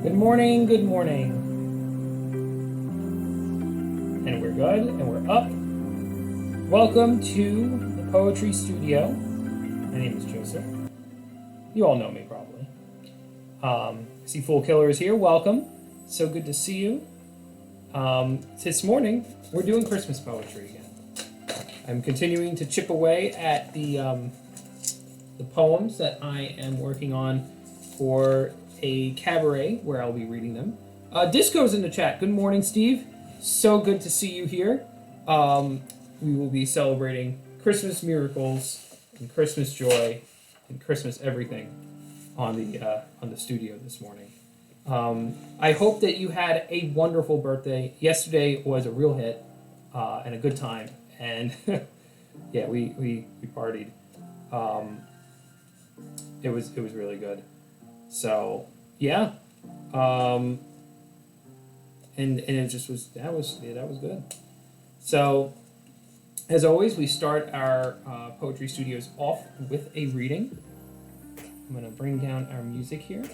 Good morning, good morning. And we're good, and we're up. Welcome to the Poetry Studio. My name is Joseph. You all know me probably. I see Fool Killer is here. Welcome. So good to see you. This morning, we're doing Christmas poetry again. I'm continuing to chip away at the poems that I am working on for a cabaret where I'll be reading them. Disco's in the chat. Good morning, Steve. So good to see you here. We will be celebrating Christmas miracles and Christmas joy and Christmas everything on the studio this morning. I hope that you had a wonderful birthday. Yesterday was a real hit and a good time, and yeah, we partied. It was really good. So yeah, and it just was that was good. So as always, we start our poetry studios off with a reading. I'm gonna bring down our music here.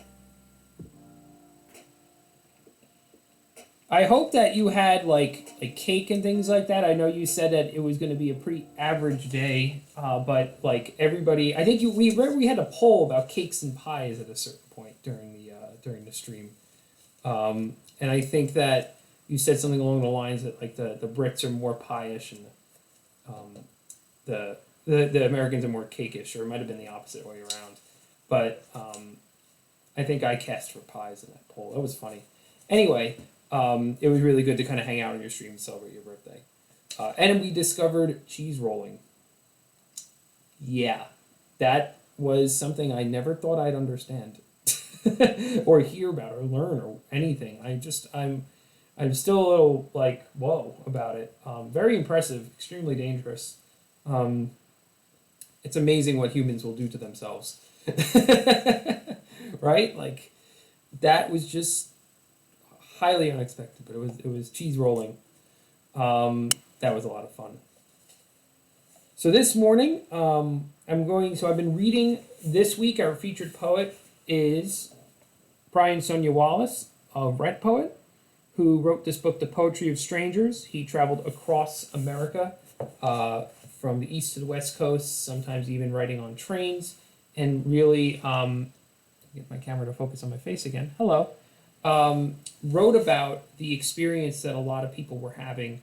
I hope that you had like cake and things like that. I know you said that it was going to be a pretty average day, but like everybody, I think we had a poll about cakes and pies at a certain point during the stream, and I think that you said something along the lines that like the Brits are more pie-ish and the Americans are more cake-ish, or it might have been the opposite way around, but I think I cast for pies in that poll. It was funny. Anyway. It was really good to kind of hang out on your stream and celebrate your birthday. And we discovered cheese rolling. Yeah, that was something I never thought I'd understand or hear about or learn or anything. I'm still a little like, whoa about it. Very impressive, extremely dangerous. It's amazing what humans will do to themselves. Right? Like, that was just highly unexpected, but it was cheese rolling. That was a lot of fun. So this morning, I've been reading this week. Our featured poet is Brian Sonia Wallace, a Rent poet, who wrote this book, The Poetry of Strangers. He traveled across America, from the east to the west coast, sometimes even writing on trains, and really, get my camera to focus on my face again. Hello. Wrote about the experience that a lot of people were having,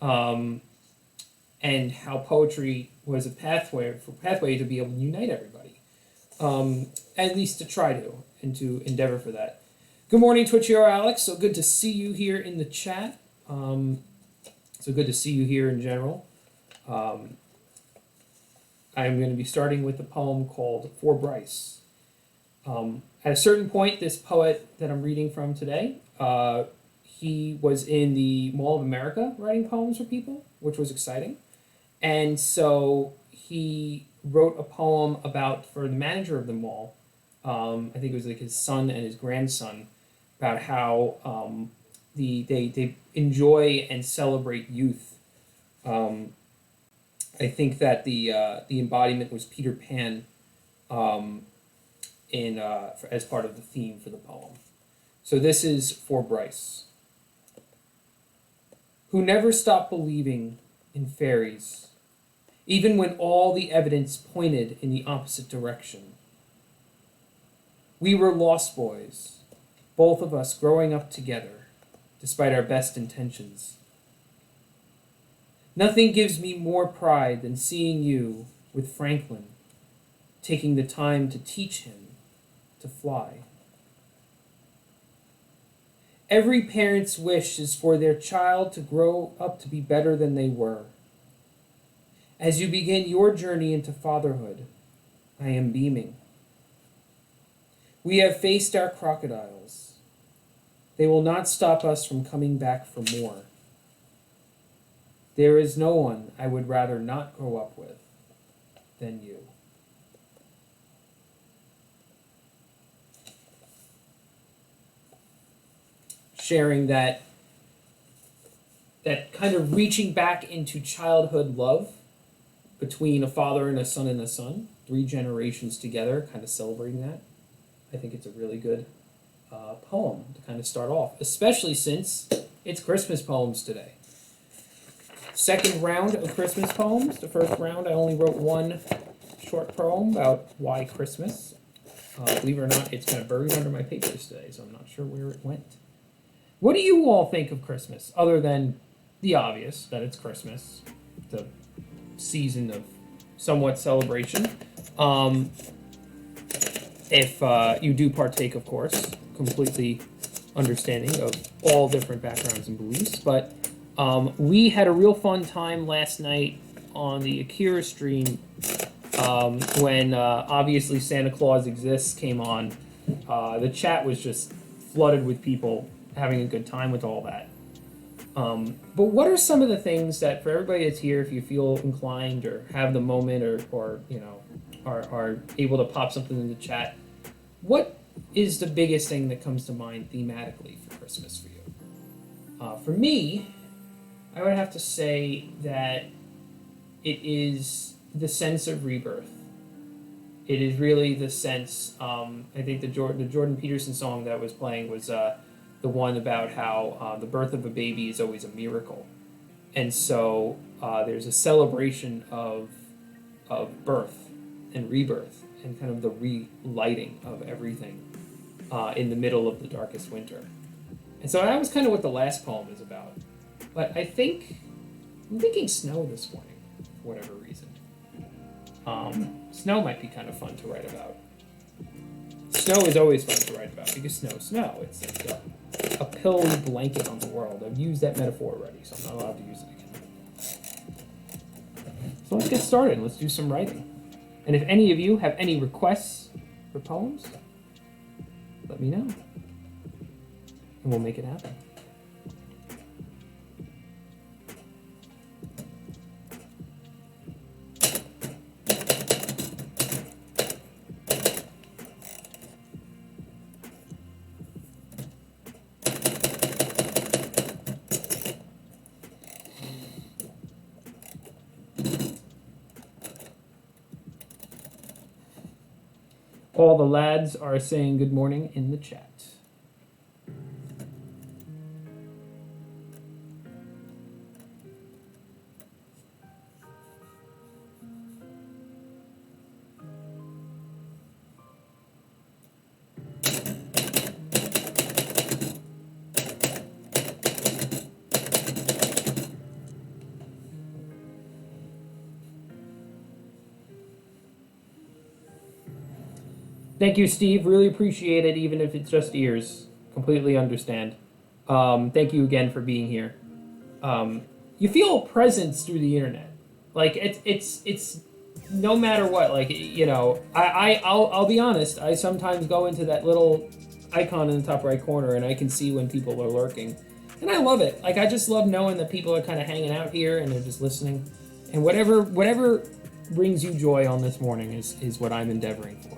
and how poetry was a pathway to be able to unite everybody, at least to try to, and to endeavor for that. Good morning, Twitch hero Alex. So good to see you here in the chat. So good to see you here in general. I'm going to be starting with a poem called For Bryce. At a certain point, this poet that I'm reading from today, he was in the Mall of America writing poems for people, which was exciting. And so he wrote a poem for the manager of the mall. I think it was like his son and his grandson, about how they enjoy and celebrate youth. I think that the embodiment was Peter Pan. As part of the theme for the poem. So this is For Bryce, who never stopped believing in fairies, even when all the evidence pointed in the opposite direction. We were lost boys, both of us growing up together, despite our best intentions. Nothing gives me more pride than seeing you with Franklin, taking the time to teach him to fly. Every parent's wish is for their child to grow up to be better than they were. As you begin your journey into fatherhood, I am beaming. We have faced our crocodiles. They will not stop us from coming back for more. There is no one I would rather not grow up with than you. Sharing that kind of reaching back into childhood love between a father and a son, 3 generations together, kind of celebrating that. I think it's a really good poem to kind of start off, especially since it's Christmas poems today. Second round of Christmas poems. The first round, I only wrote one short poem about why Christmas. Believe it or not, it's kind of buried under my papers today, so I'm not sure where it went. What do you all think of Christmas, other than the obvious, that it's Christmas, the season of somewhat celebration? If you do partake, of course, completely understanding of all different backgrounds and beliefs, but we had a real fun time last night on the Akira stream when obviously Santa Claus Exists came on. The chat was just flooded with people having a good time with all that. But what are some of the things that, for everybody that's here, if you feel inclined or have the moment or you know, are able to pop something in the chat, what is the biggest thing that comes to mind thematically for Christmas for you? For me, I would have to say that it is the sense of rebirth. It is really the sense, I think the Jordan Peterson song that was playing was the one about how the birth of a baby is always a miracle. And so there's a celebration of birth and rebirth and kind of the relighting of everything in the middle of the darkest winter. And so that was kind of what the last poem is about. But I'm thinking snow this morning, for whatever reason. Snow might be kind of fun to write about. Snow is always fun to write about because snow. It's like a pillowy blanket on the world. I've used that metaphor already, so I'm not allowed to use it again. So let's get started. Let's do some writing. And if any of you have any requests for poems, let me know. And we'll make it happen. All the lads are saying good morning in the chat. Thank you, Steve. Really appreciate it, even if it's just ears. Completely understand. Thank you again for being here. You feel a presence through the internet. Like it's no matter what. Like, you know, I'll be honest. I sometimes go into that little icon in the top right corner, and I can see when people are lurking, and I love it. Like, I just love knowing that people are kind of hanging out here and they're just listening. And whatever brings you joy on this morning is what I'm endeavoring for.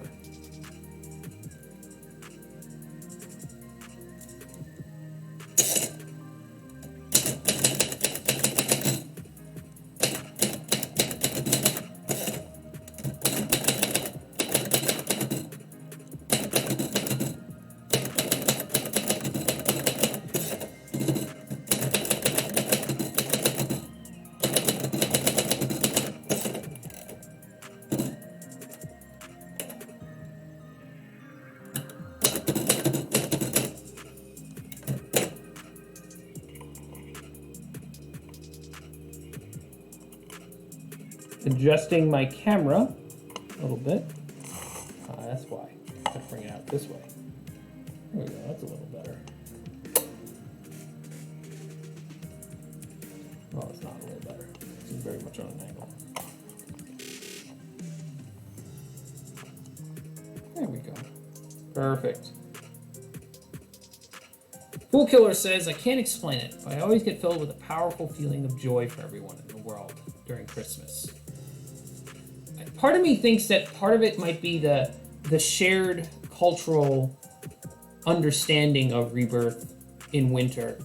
Adjusting my camera a little bit. That's why. I have to bring it out this way. There we go. That's a little better. Well, it's not a little better. It's very much on an angle. There we go. Perfect. Fool Killer says, I can't explain it, but I always get filled with a powerful feeling of joy for everyone in the world during Christmas. Part of me thinks that part of it might be the shared cultural understanding of rebirth in winter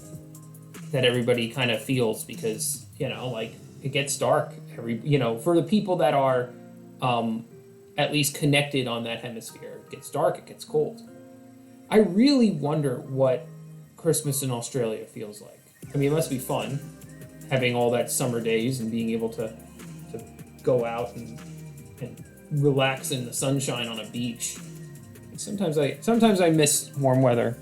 that everybody kind of feels, because, you know, like, it gets dark for the people that are at least connected on that hemisphere. It gets dark, it gets cold. I really wonder what Christmas in Australia feels like. I mean, it must be fun having all that summer days and being able to go out and relax in the sunshine on a beach. Sometimes I miss warm weather.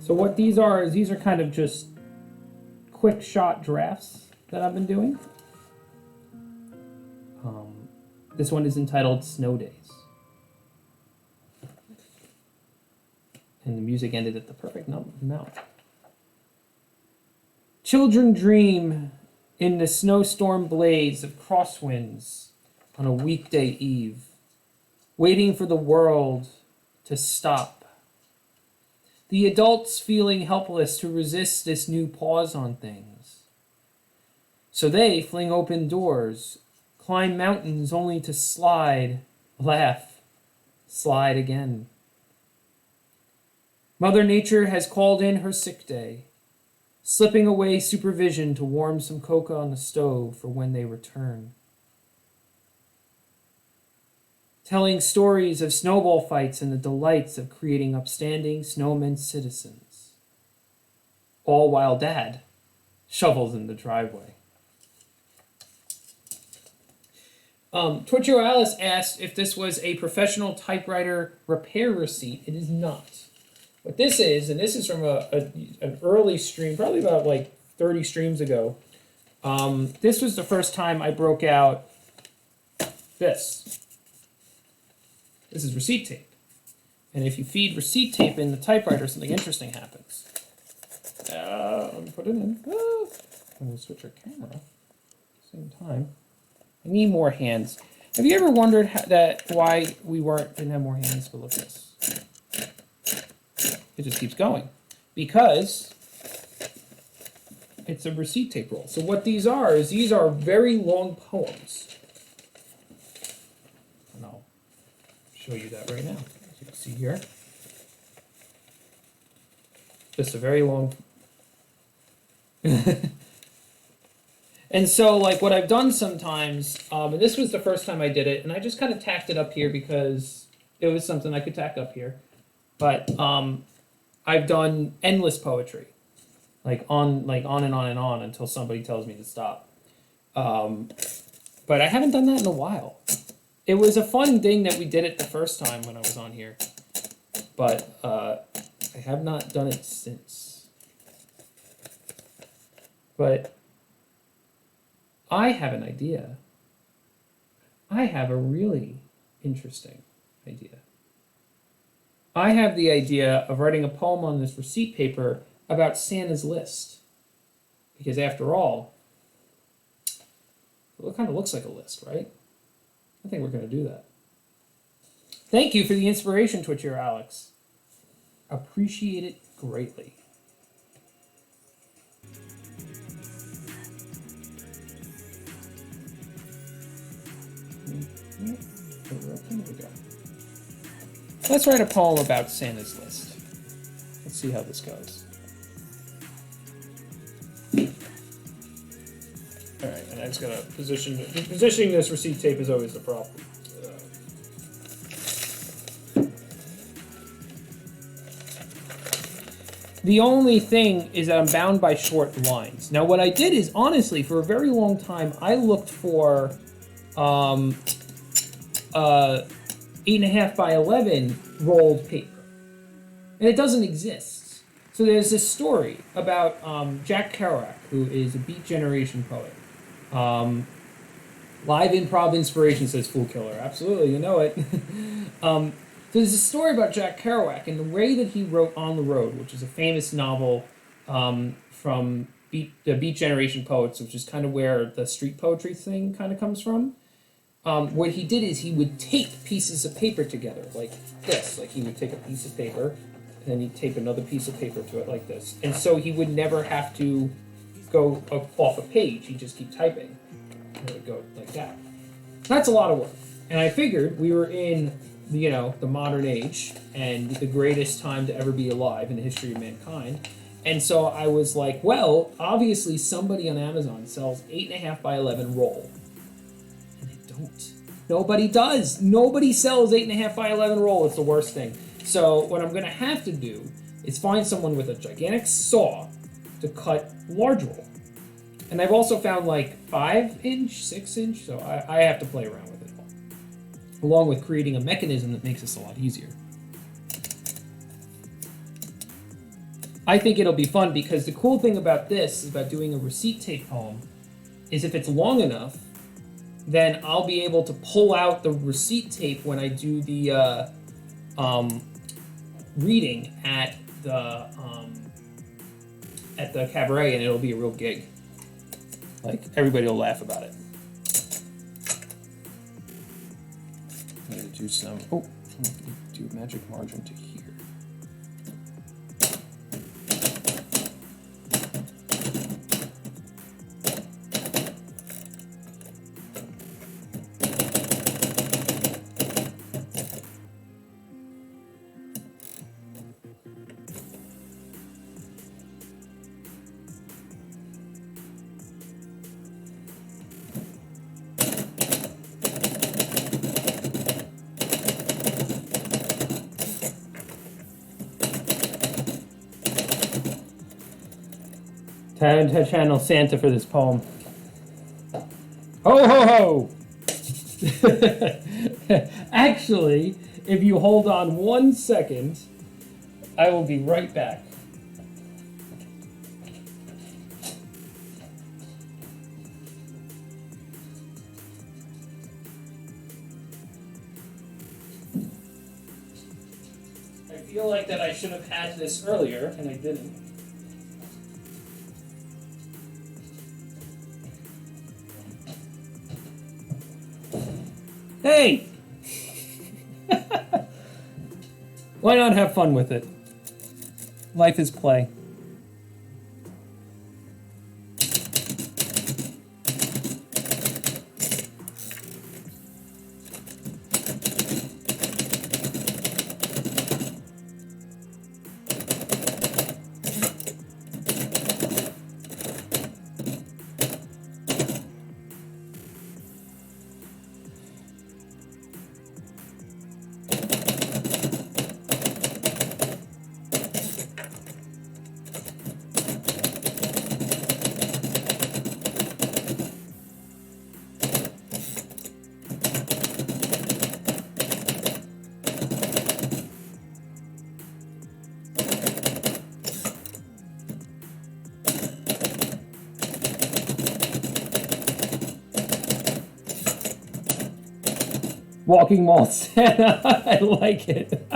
So what these are is these are kind of just quick shot drafts that I've been doing. This one is entitled Snow Days. And the music ended at the perfect amount. Children dream in the snowstorm blaze of crosswinds on a weekday eve, waiting for the world to stop. The adults feeling helpless to resist this new pause on things. So they fling open doors, climb mountains only to slide, laugh, slide again. Mother Nature has called in her sick day, slipping away supervision to warm some cocoa on the stove for when they return. Telling stories of snowball fights and the delights of creating upstanding snowmen citizens. All while Dad shovels in the driveway. Torcho Alice asked if this was a professional typewriter repair receipt. It is not. What this is, and this is from an early stream, probably about like 30 streams ago. This was the first time I broke out this. This is receipt tape. And if you feed receipt tape in the typewriter, something interesting happens. Let me put it in. And we'll switch our camera at the same time. I need more hands. Have you ever wondered why we didn't have more hands? But look at this. it just keeps going because it's a receipt tape roll. So what these are is these are very long poems. And I'll show you that right now. As you can see here. Just a very long. And so, like, what I've done sometimes, and this was the first time I did it, and I just kind of tacked it up here because it was something I could tack up here. But I've done endless poetry, like on and on and on until somebody tells me to stop. But I haven't done that in a while. It was a fun thing that we did it the first time when I was on here, but I have not done it since. But I have an idea. I have a really interesting idea. I have the idea of writing a poem on this receipt paper about Santa's list. Because after all, it kind of looks like a list, right? I think we're going to do that. Thank you for the inspiration, Twitcher Alex. Appreciate it greatly. There we go. Let's write a poem about Santa's list. Let's see how this goes. All right, and I just gotta positioning this receipt tape is always the problem. The only thing is that I'm bound by short lines. Now, what I did is, honestly, for a very long time, I looked for 8.5 by 11 rolled paper. And it doesn't exist. So there's this story about Jack Kerouac, who is a Beat Generation poet. Live Improv Inspiration says Fool Killer. Absolutely, you know it. So there's a story about Jack Kerouac and the way that he wrote On the Road, which is a famous novel from the Beat Generation poets, which is kind of where the street poetry thing kind of comes from. What he did is he would tape pieces of paper together like this. Like he would take a piece of paper and then he'd tape another piece of paper to it like this. And so he would never have to go off a page. He'd just keep typing. And it would go like that. That's a lot of work. And I figured we were in, the modern age and the greatest time to ever be alive in the history of mankind. And so I was like, well, obviously somebody on Amazon sells 8.5 by 11 roll. And they don't. Nobody does. Nobody sells 8.5 by 11 roll. It's the worst thing. So what I'm going to have to do is find someone with a gigantic saw to cut large roll. And I've also found like 5-inch, 6-inch, so I have to play around with it all. Along with creating a mechanism that makes this a lot easier. I think it'll be fun because the cool thing about this, about doing a receipt tape poem, is if it's long enough, then I'll be able to pull out the receipt tape when I do the reading at the cabaret, and it'll be a real gig. Like, everybody will laugh about it. I'm gonna do some, I'm gonna do a magic margin to here. Time to channel Santa for this poem. Ho ho ho! Actually, if you hold on 1 second, I will be right back. I feel like that I should have had this earlier, and I didn't. Hey! Why not have fun with it? Life is play. Walking Mall Santa. I like it.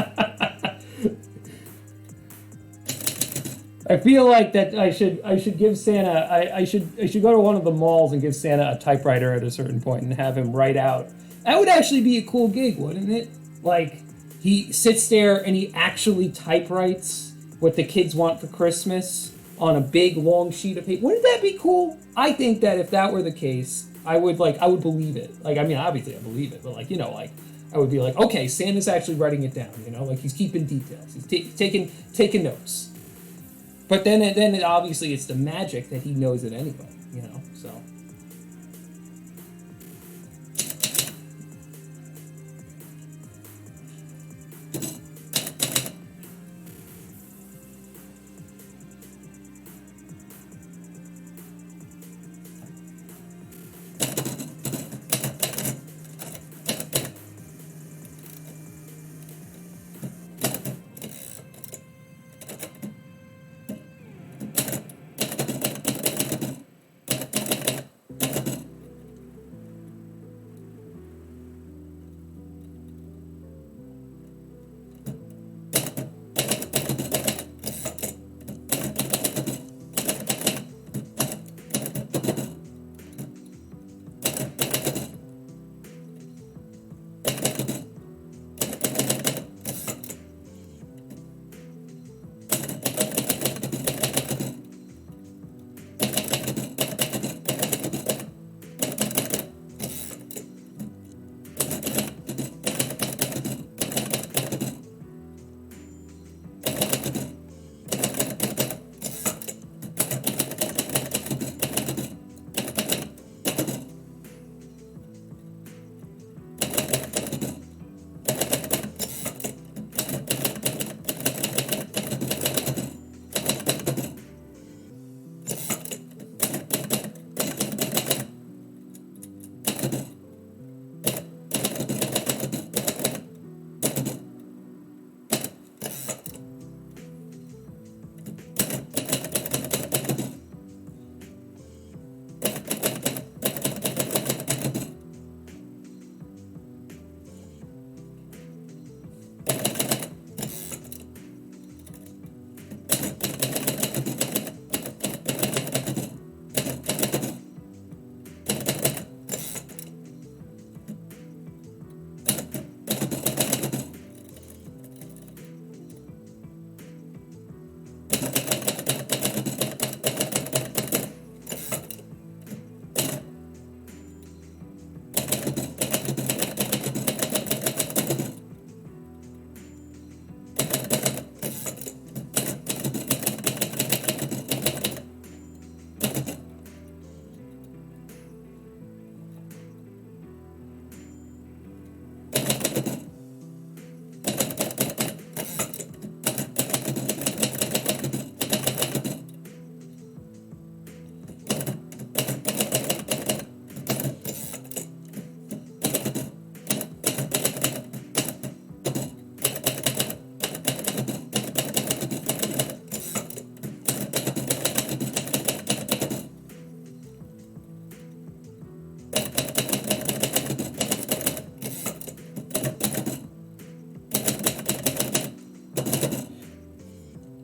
I feel like that I should give Santa I should go to one of the malls and give Santa a typewriter at a certain point and have him write out. That would actually be a cool gig, wouldn't it? Like he sits there and he actually typewrites what the kids want for Christmas on a big long sheet of paper. Wouldn't that be cool? I think that if that were the case, I would believe it. Like, I mean, obviously I believe it, but like, you know, like I would be like, okay, Santa's actually writing it down, you know, like he's keeping details. He's taking notes. But then obviously it's the magic that he knows it anyway, you know, so.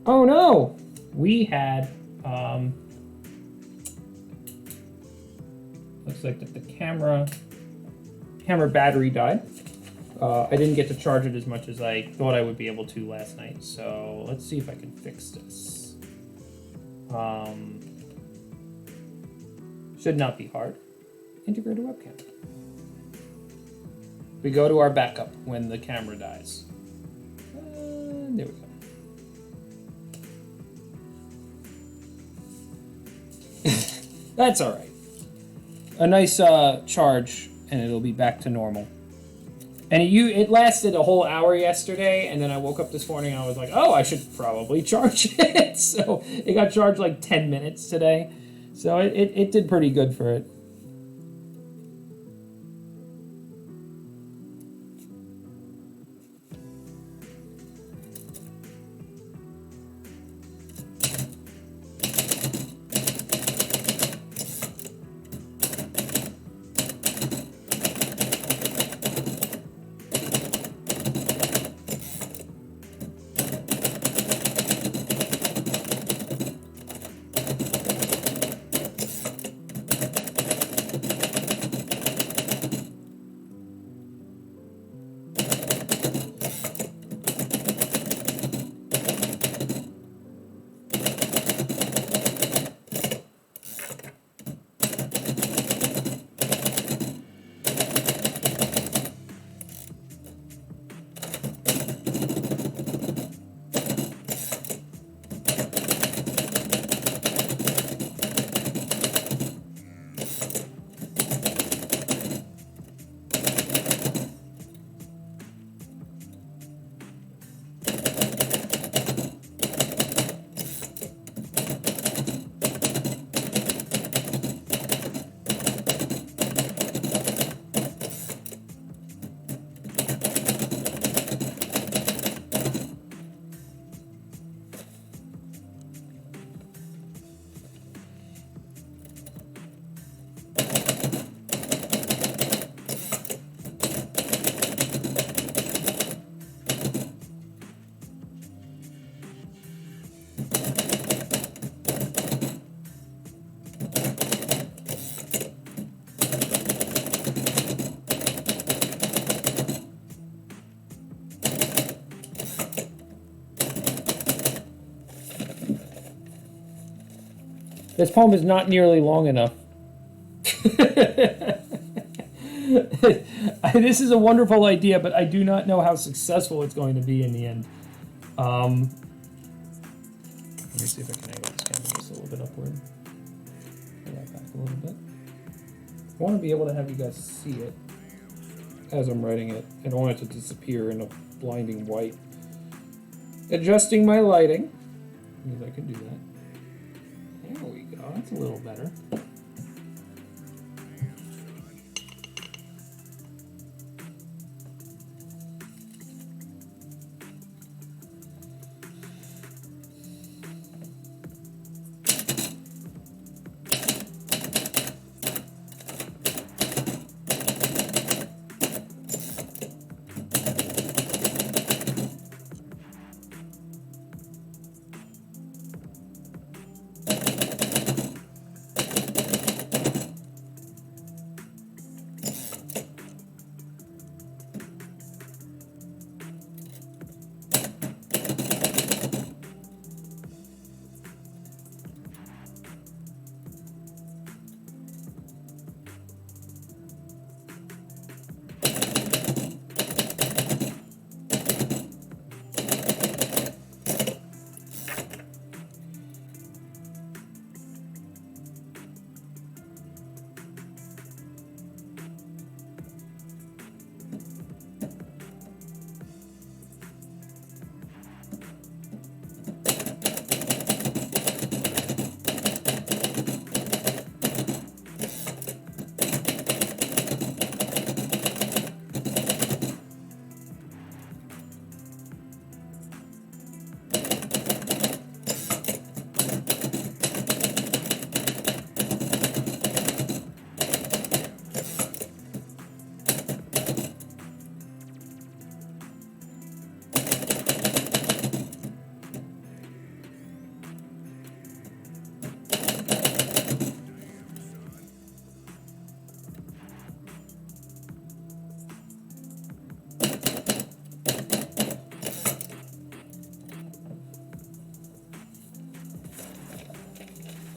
Oh no! We had, looks like that the camera battery died. I didn't get to charge it as much as I thought I would be able to last night. So let's see if I can fix this. Should not be hard. Integrate a webcam. We go to our backup when the camera dies. There we go. That's all right. A nice charge, and it'll be back to normal. And it lasted a whole hour yesterday, and then I woke up this morning and I was like, oh, I should probably charge it. So it got charged like 10 minutes today. So it did pretty good for it. This poem is not nearly long enough. This is a wonderful idea, but I do not know how successful it's going to be in the end. Let me see if I can angle this camera just a little bit upward. Pull that back a little bit. I want to be able to have you guys see it as I'm writing it. I don't want it to disappear in a blinding white. Adjusting my lighting. Maybe I can do that. There we go. That's a little better.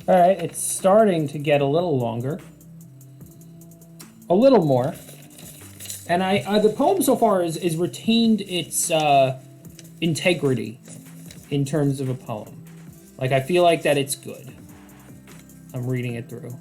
All right, it's starting to get a little longer. A little more. And the poem so far is retained its integrity in terms of a poem. Like, I feel like that it's good. I'm reading it through.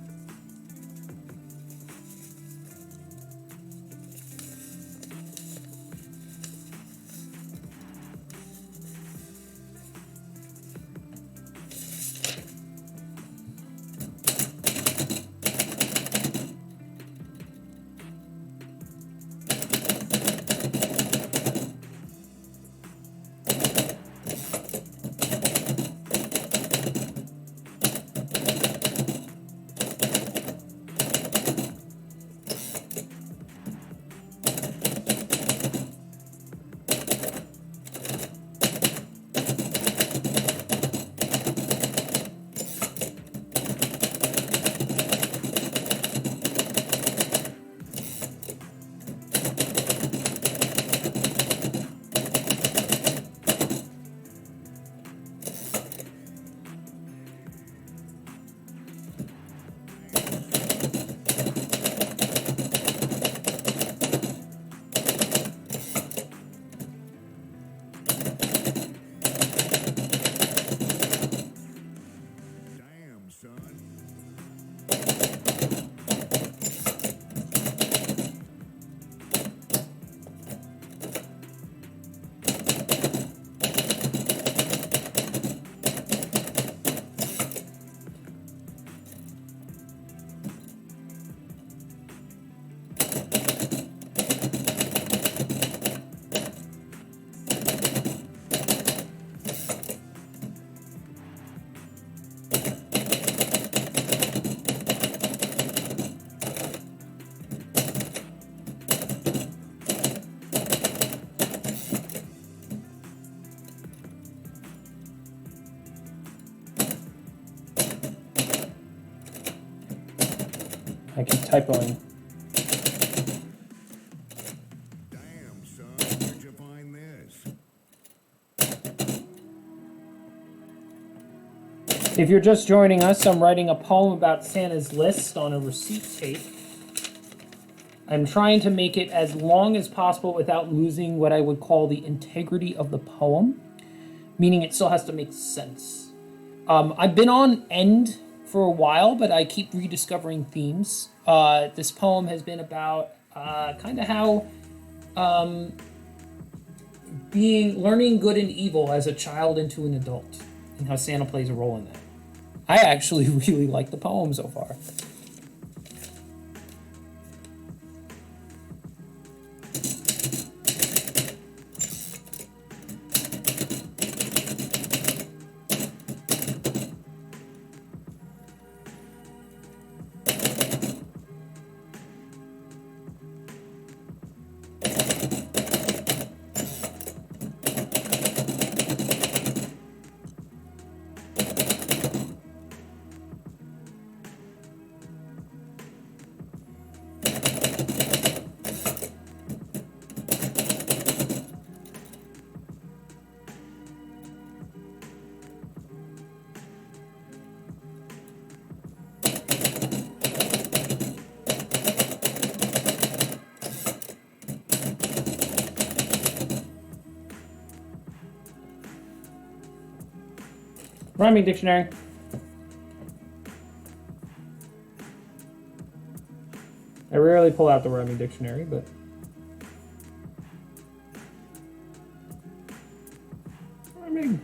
I keep typoing. Damn, son, where'd you find this? If you're just joining us, I'm writing a poem about Santa's list on a receipt tape. I'm trying to make it as long as possible without losing what I would call the integrity of the poem, meaning it still has to make sense. I've been on end for a while, but I keep rediscovering themes. This poem has been about kind of how learning good and evil as a child into an adult, and how Santa plays a role in that. I actually really like the poem so far. Rhyming dictionary. I rarely pull out the rhyming dictionary, but rhyming.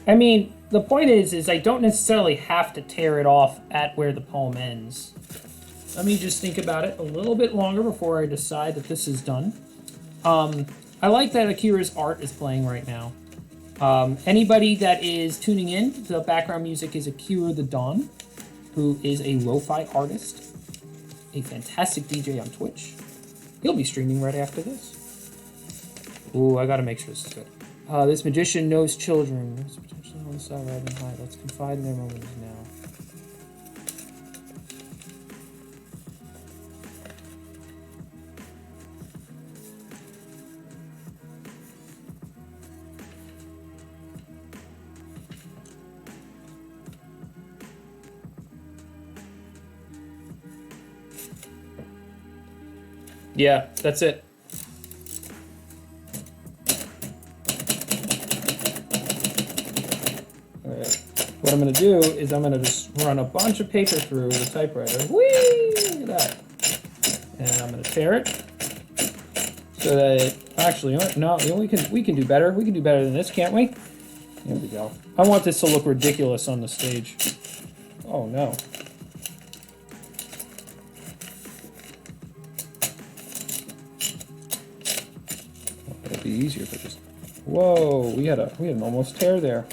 I mean, the point is I don't necessarily have to tear it off at where the poem ends. Let me just think about it a little bit longer before I decide that this is done. I like that Akira's art is playing right now. Anybody that is tuning in, the background music is Akira the Dawn, who is a lo-fi artist, a fantastic DJ on Twitch. He'll be streaming right after this. Ooh, I gotta make sure this is good. This magician knows children. There's potentially on the side, right and high. Let's confide in their moments now. Yeah, that's it. Alright. What I'm going to do is I'm going to just run a bunch of paper through the typewriter. Whee! Look at that. And I'm going to tear it. So that actually, no, we can do better. We can do better than this, can't we? Here we go. I want this to look ridiculous on the stage. Oh no. It'd be easier if I just. Whoa, we had an almost tear there.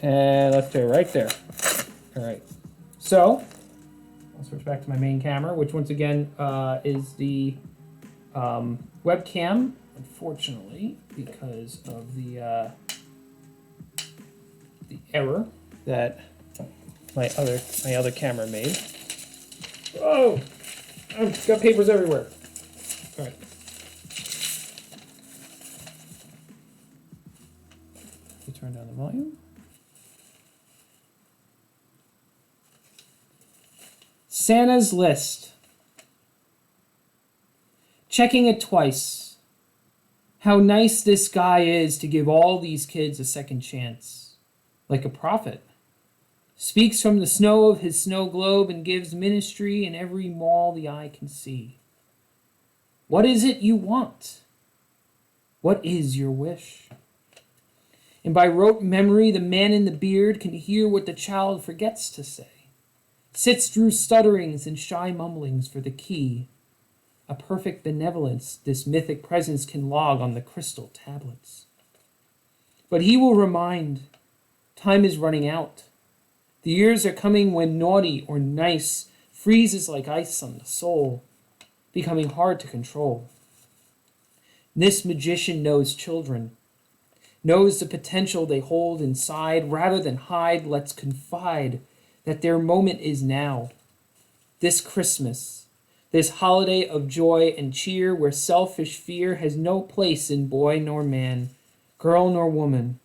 And let's tear right there. All right. So I'll switch back to my main camera, which once again is the webcam. Unfortunately, because of the error that my other camera made. Oh, I've got papers everywhere. All right. We turn down the volume. Santa's list. Checking it twice. How nice this guy is to give all these kids a second chance. Like a prophet. Speaks from the snow of his snow globe and gives ministry in every mall the eye can see. What is it you want? What is your wish? And by rote memory, the man in the beard can hear what the child forgets to say. Sits through stutterings and shy mumblings for the key. A perfect benevolence this mythic presence can log on the crystal tablets. But he will remind, time is running out. The years are coming when naughty or nice freezes like ice on the soul, becoming hard to control. This magician knows children, knows the potential they hold inside. Rather than hide, let's confide that their moment is now. This Christmas, this holiday of joy and cheer, where selfish fear has no place in boy nor man, girl nor woman.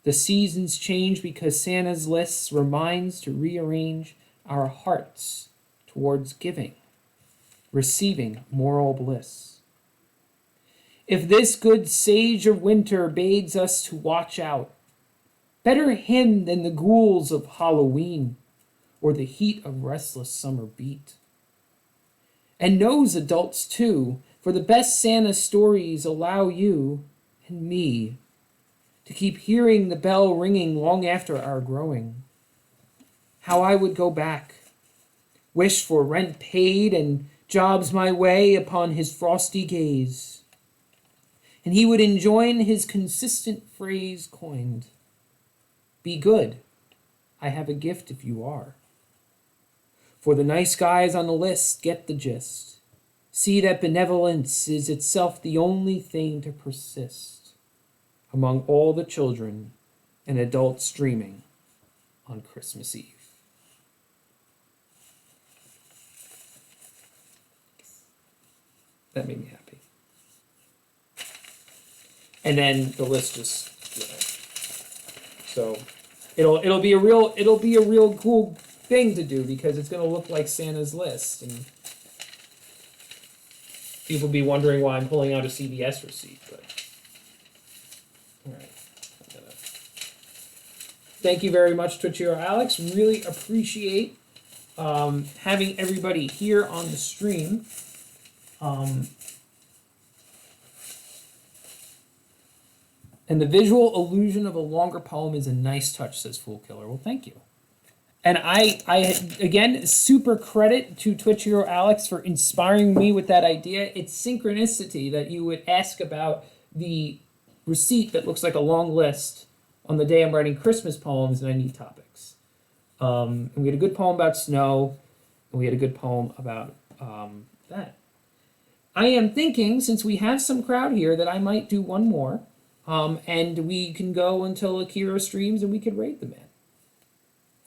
The seasons change because Santa's list reminds to rearrange our hearts towards giving, receiving moral bliss. If this good sage of winter bids us to watch out, better him than the ghouls of Halloween or the heat of restless summer beat. And knows adults too, for the best Santa stories allow you and me to keep hearing the bell ringing long after our growing. How I would go back, wish for rent paid and jobs my way upon his frosty gaze. And he would enjoin his consistent phrase coined, "Be good, I have a gift if you are." For the nice guys on the list get the gist. See that benevolence is itself the only thing to persist among all the children and adults dreaming on Christmas Eve. That made me happy. And then the list just, so it'll be a real cool thing to do because it's going to look like Santa's list, and people will be wondering why I'm pulling out a CVS receipt. But all right, Thank you very much, Twitchero Alex. Really appreciate having everybody here on the stream. And the visual illusion of a longer poem is a nice touch, says Fool Killer. Well, thank you. And I again, super credit to Twitchero Alex for inspiring me with that idea. It's synchronicity that you would ask about the receipt that looks like a long list on the day I'm writing Christmas poems and I need topics. And we had a good poem about snow, and we had a good poem about that. I am thinking, since we have some crowd here, that I might do one more. And we can go until Akira streams and we could raid the man.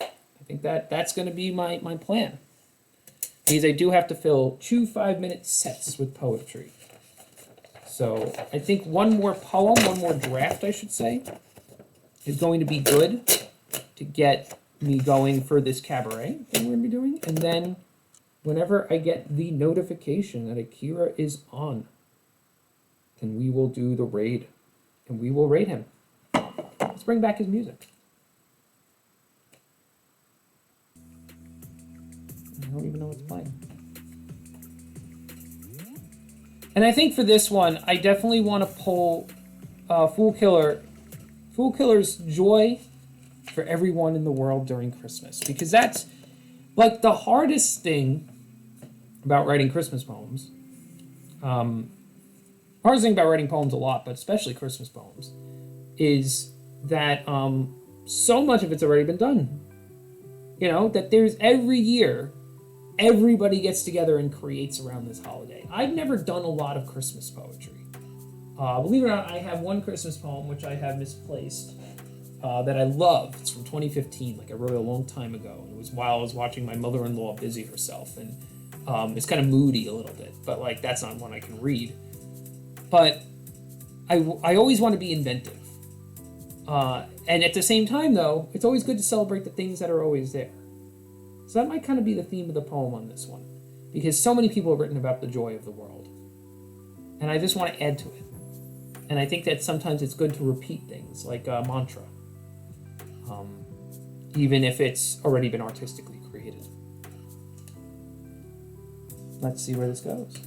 I think that's going to be my plan. Because I do have to fill 2 5-minute sets with poetry. So I think one more poem, one more draft, I should say, is going to be good to get me going for this cabaret that we're going to be doing. And then whenever I get the notification that Akira is on, then we will do the raid. And we will raid him. Let's bring back his music. I don't even know what's playing. And I think for this one, I definitely want to pull Fool Killer's Joy for Everyone in the World During Christmas. Because that's like the hardest thing about writing Christmas poems. Hardest thing about writing poems a lot, but especially Christmas poems, is that so much of it's already been done. You know, that there's every year, everybody gets together and creates around this holiday. I've never done a lot of Christmas poetry. Believe it or not, I have one Christmas poem which I have misplaced that I love. It's from 2015, like I wrote it a long time ago. It was while I was watching my mother-in-law busy herself, and it's kind of moody a little bit, but like that's not one I can read. But I always want to be inventive. And at the same time, though, it's always good to celebrate the things that are always there. So that might kind of be the theme of the poem on this one. Because so many people have written about the joy of the world. And I just want to add to it. And I think that sometimes it's good to repeat things, like a mantra. Even if it's already been artistically created. Let's see where this goes.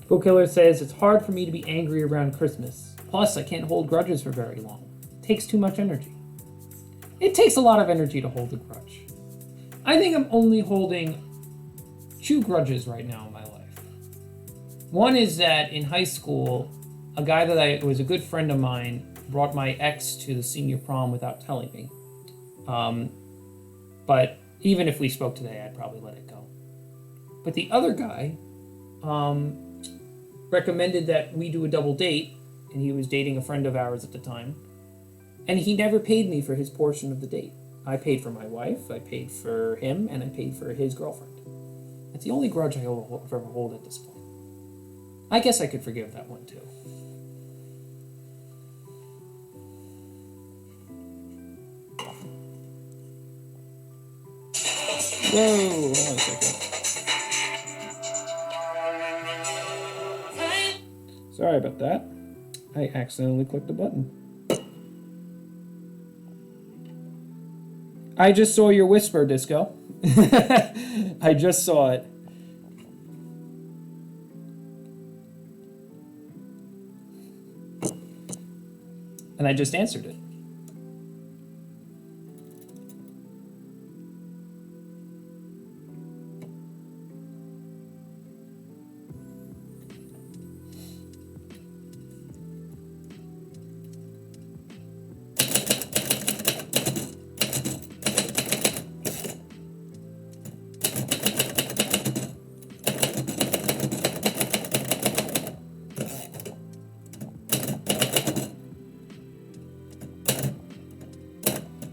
Fool Killer says, it's hard for me to be angry around Christmas. Plus, I can't hold grudges for very long. It takes too much energy. It takes a lot of energy to hold a grudge. I think I'm only holding 2 grudges right now in my life. One is that in high school, a guy that was a good friend of mine brought my ex to the senior prom without telling me. But even if we spoke today, I'd probably let it go. But the other guy recommended that we do a double date, and he was dating a friend of ours at the time, and he never paid me for his portion of the date. I paid for my wife, I paid for him, and I paid for his girlfriend. That's the only grudge I ever hold at this point. I guess I could forgive that one too. Whoa, hold on a second. Sorry about that. I accidentally clicked the button. I just saw your whisper, Disco. I just saw it. And I just answered it.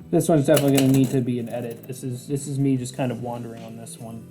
This one's definitely going to need to be an edit. This is me just kind of wandering on this one.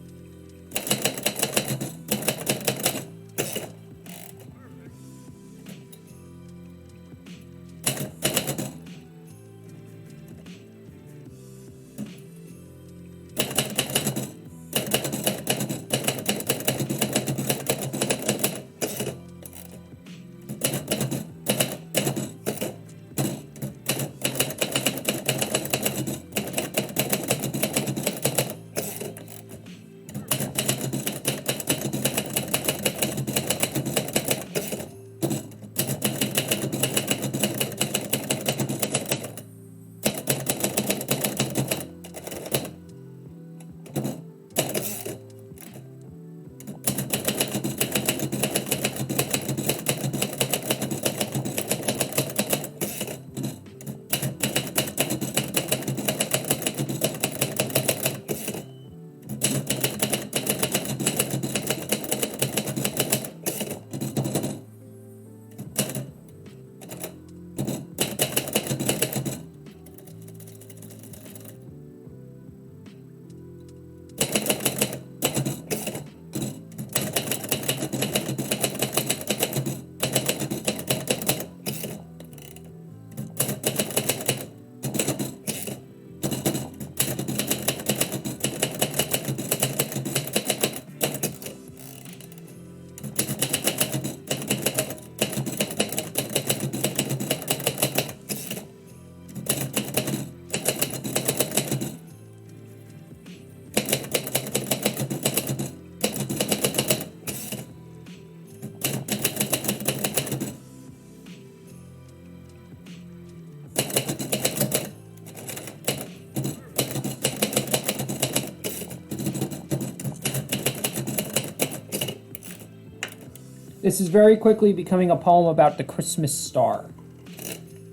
This is very quickly becoming a poem about the Christmas star.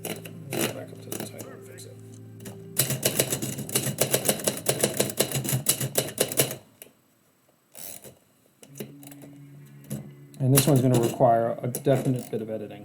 Go back up to the title and fix it. And this one's going to require a definite bit of editing.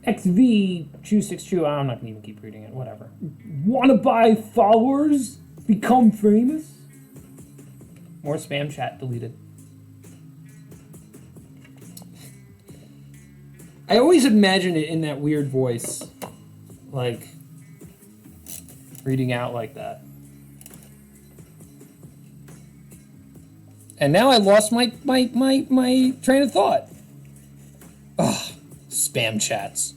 XV262, I'm not gonna even keep reading it, whatever. Wanna buy followers? Become famous? More spam chat deleted. I always imagine it in that weird voice. Like, reading out like that. And now I lost my train of thought. Ugh, spam chats.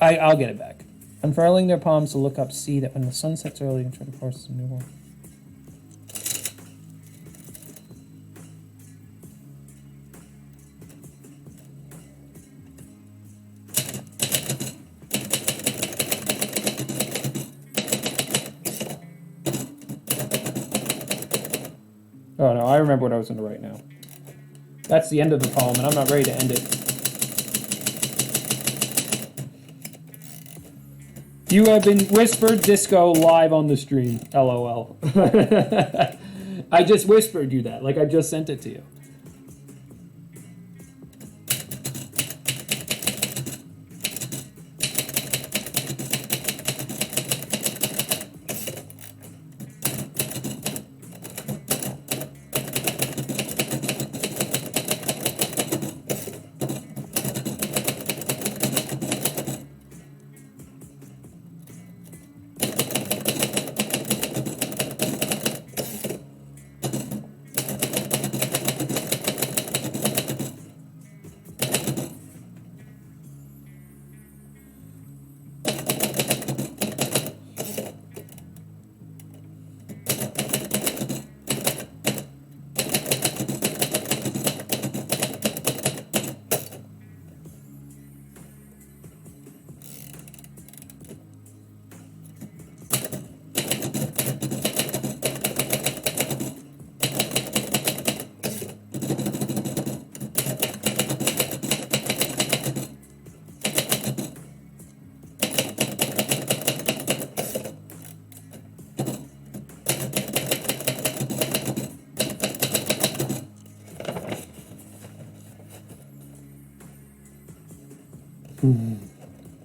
I'll get it back. Unfurling their palms to look up, see that when the sun sets early and try to force a new one. Oh no, I remember what I was going to write now. That's the end of the poem, and I'm not ready to end it. You have been whispered disco live on the stream. LOL. I just whispered you that, like I just sent it to you.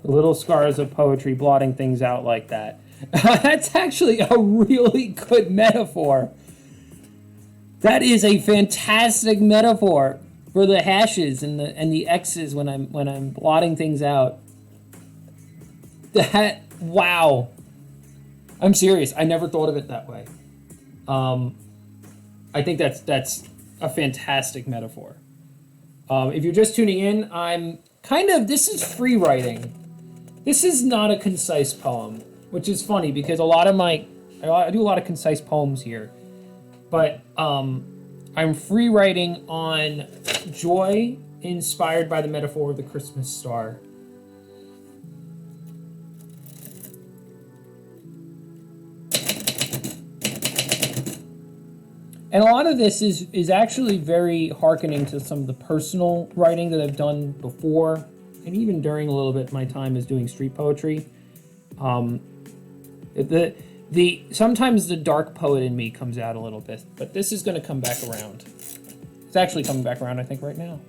Little scars of poetry blotting things out like that. That's actually a really good metaphor. That is a fantastic metaphor for the hashes and the X's when I'm blotting things out. That, wow. I'm serious. I never thought of it that way. I think that's a fantastic metaphor. If you're just tuning in, this is free writing. This is not a concise poem, which is funny because I do a lot of concise poems here, but I'm free writing on joy inspired by the metaphor of the Christmas star. And a lot of this is actually very hearkening to some of the personal writing that I've done before, and even during a little bit of my time as doing street poetry. Sometimes the dark poet in me comes out a little bit, but this is going to come back around. It's actually coming back around, I think, right now.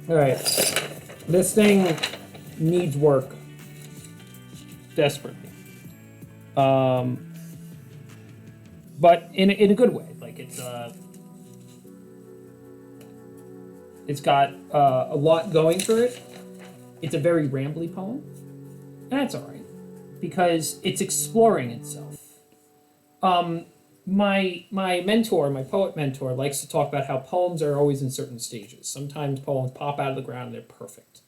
All right, this thing needs work desperately, but in a good way. Like it's got a lot going for it. It's a very rambly poem, and that's all right because it's exploring itself. My mentor, my poet mentor, likes to talk about how poems are always in certain stages. Sometimes poems pop out of the ground and they're perfect.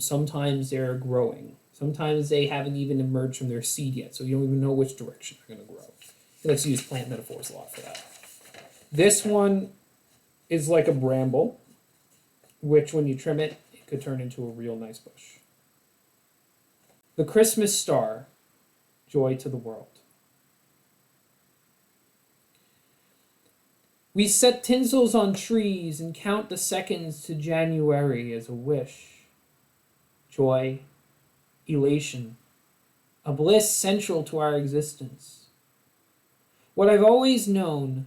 Sometimes they're growing. Sometimes they haven't even emerged from their seed yet, so you don't even know which direction they're going to grow. He likes to use plant metaphors a lot for that. This one is like a bramble, which when you trim it, it could turn into a real nice bush. The Christmas star, joy to the world. We set tinsels on trees and count the seconds to January as a wish. joy, elation, a bliss central to our existence. What I've always known,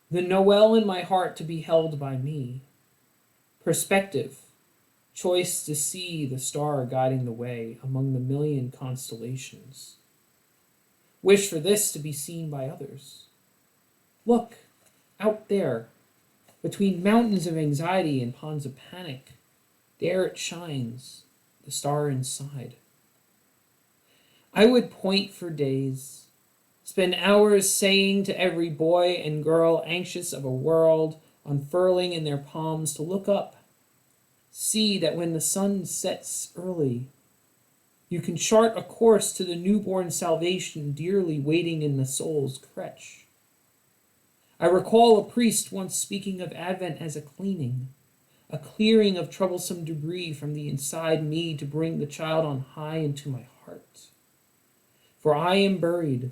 the Noel in my heart to be held by me, perspective, choice to see the star guiding the way among the million constellations. Wish for this to be seen by others. Look, out there, between mountains of anxiety and ponds of panic, there it shines, the star inside. I would point for days, spend hours saying to every boy and girl anxious of a world unfurling in their palms to look up, see that when the sun sets early, you can chart a course to the newborn salvation dearly waiting in the soul's crèche. I recall a priest once speaking of Advent as a cleaning, a clearing of troublesome debris from the inside me to bring the child on high into my heart. For I am buried,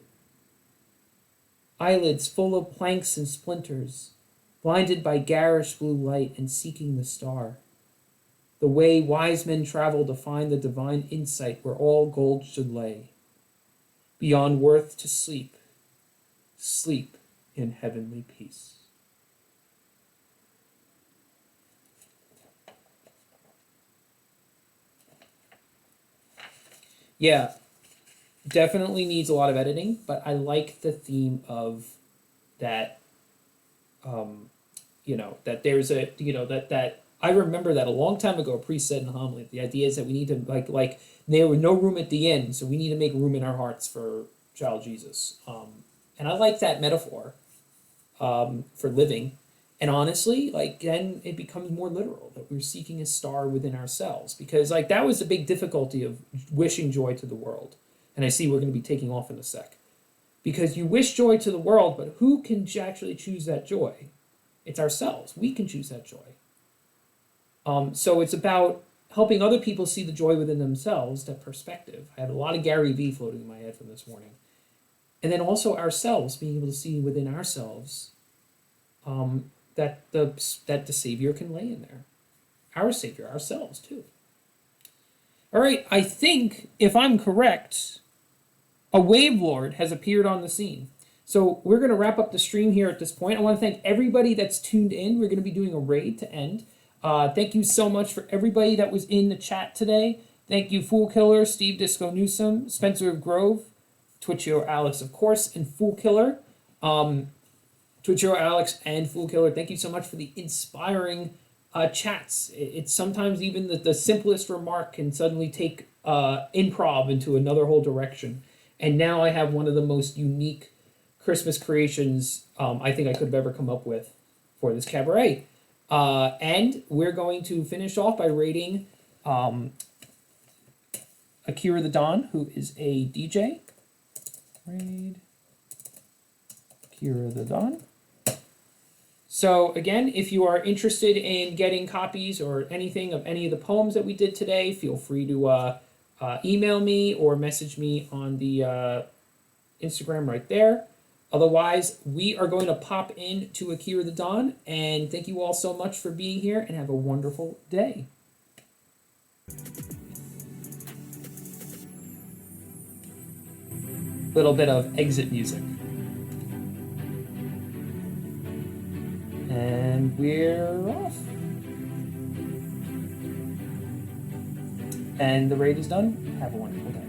eyelids full of planks and splinters, blinded by garish blue light and seeking the star, the way wise men travel to find the divine insight where all gold should lay, beyond worth to sleep, sleep in heavenly peace. Yeah, definitely needs a lot of editing, but I like the theme of that, that there's a, that I remember that a long time ago, a priest said in a homily, the idea is that we need to, like there was no room at the end, so we need to make room in our hearts for child Jesus. And I like that metaphor for living. And honestly, then it becomes more literal, that we're seeking a star within ourselves. Because, that was the big difficulty of wishing joy to the world. And I see we're going to be taking off in a sec. Because you wish joy to the world, but who can actually choose that joy? It's ourselves. We can choose that joy. So it's about helping other people see the joy within themselves, that perspective. I had a lot of Gary Vee floating in my head from this morning. And then also ourselves, being able to see within ourselves that the Savior can lay in there. Our Savior, ourselves too. All right, I think, if I'm correct, a Wave Lord has appeared on the scene. So we're going to wrap up the stream here at this point. I want to thank everybody that's tuned in. We're going to be doing a raid to end. Thank you so much for everybody that was in the chat today. Thank you, Fool Killer, Steve Disco Newsom, Spencer of Grove, Twitchio Alex, of course, and Fool Killer. Twitchio Alex and Fool Killer, thank you so much for the inspiring chats. It's sometimes even the simplest remark can suddenly take improv into another whole direction. And now I have one of the most unique Christmas creations I think I could have ever come up with for this cabaret. And we're going to finish off by rating Akira the Don, who is a DJ. Raid Akira the Don. So again, if you are interested in getting copies or anything of any of the poems that we did today, feel free to email me or message me on the Instagram right there. Otherwise, we are going to pop in to Akira the Don, and thank you all so much for being here, and have a wonderful day. Little bit of exit music. And we're off. And the raid is done. Have a wonderful day.